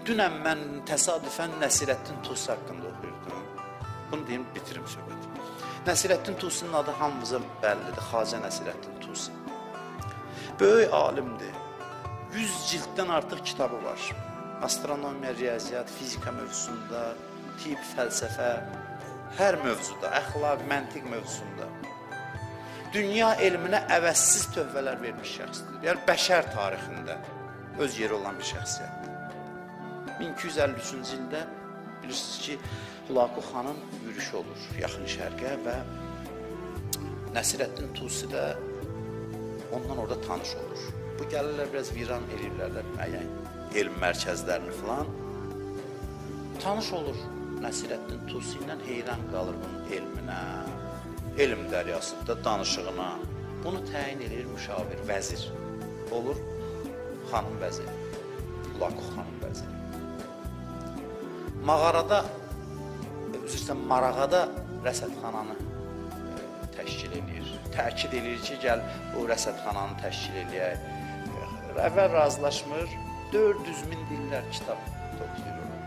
Dünən mən təsadüfən Nəsirəddin Tusi haqqında oxuyurdum. Bunu deyim, bitirim söhbəti. Nəsirəddin Tusinin adı hamımıza bəllidir, Xacə Nəsirəddin Tusi. Böyük alimdir. 100 cilddən artıq kitabı var. Astronomiya, riyaziyyat, fizika mövzusunda, tibb, fəlsəfə, hər mövzuda, əxlaq, məntiq mövzusunda. Dünya elminə əvəzsiz töhfələr vermiş şəxsdir. Yəni, bəşər tarixində öz yeri olan bir şəxsiyyətdir. 1253-cü ildə bilirsiniz ki, Hülakü xanın yürüyüşü olur yaxın şərqə və Nəsirəddin Tusi də ondan orada tanış olur. Bu gəlirlər, biraz viran eləyirlər müəyyən elm mərkəzlərini filan. Tanış olur Nəsirəddin Tusi ilə, heyran qalır bunun elminə, elm dəryasında danışığına. Bunu təyin edir müşavir, vəzir. Olur xanım vəziri, Hülakü xanım vəziri. Mağarada, Marağada rəsədxananı təşkil edir. Təkid edir ki, gəl bu rəsədxananı təşkil eləyək. Əvvəl razılaşmır, 400.000 dillər kitab toplayır ona.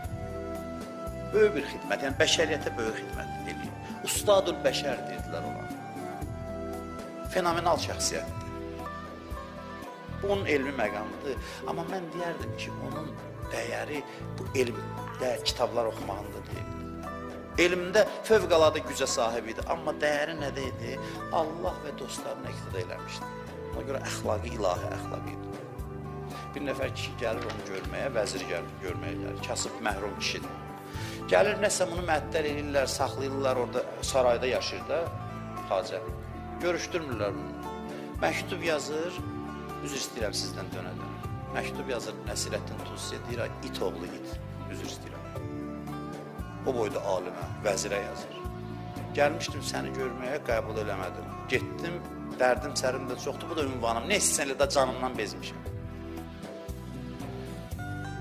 Böyük bir xidmət, yəni bəşəriyyətə böyük xidmət edir. Ustadül bəşər dedilər ona. Fenomenal şəxsiyyətdir. Bu, onun elmi məqamıdır. Amma mən deyərdim ki, onun dəyəri bu elmdə kitablar oxumağında deyil. Elmdə fövqəladə gücə sahib idi, amma dəyəri nədə idi? Allah və dostlarını iqtida eləmişdi. Ona görə əxlaqı ilahi əxlaq idi. Bir nəfər kişi gəlir onu görməyə, vəzir gəlir görməyə gəlir, kasıb məhrum kişidir. Gəlir, nəsə bunu məəttəl edirlər, saxlayırlar, orada sarayda yaşayır da Xacə. Görüşdürmürlər bunu. Məktub yazır, üzr istəyirəm sizdən dönə-dönə. Məktub yazır Nəsirəddin Tusiyə, deyir, it oğlu it, üzr istəyirəm. O boyda alimə, vəzirə yazır. Gəlmişdim səni görməyə, qəbul eləmədim. Getdim, dərdim sərim də çoxdur, bu da ünvanım. Nə istəyirsən elə də canımdan bezmişəm.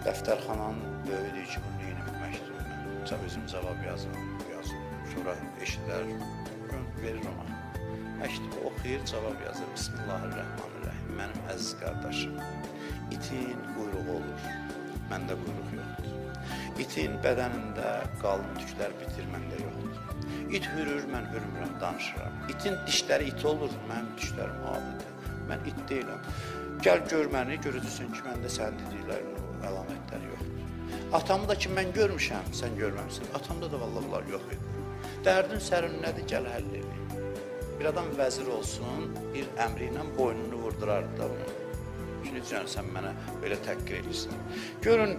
Dəftərxananın böyüdüyü ki, bunu yeni bir məktubuna. Özüm cavab yazım. Sonra eşidər, verir ona. Məktubu oxuyur, cavab yazır. Bismillahirrahmanirrahim. Mənim əziz qardaşım, itin quyruğu olur, məndə quyruq yoxdur. İtin bədənində qalın tüklər bitir, məndə yoxdur. İt hürür, mən hürmürəm, danışıram. İtin dişləri it olur, mənim dişlərim adidir. Mən it deyiləm. Gəl gör məni, görürsün ki, məndə sənin dediklərin əlamətləri yoxdur. Atamı da ki, mən görmüşəm, sən görməmsən. Atamda da vallahi bunlar yox idi. Dərdin sərin nədir, gəl həll edin. Bir adam vəzir olsun, bir əmri ilə boynunu vurdurardı da bunu. Necə sən mənə belə təhqir edirsən. Görün,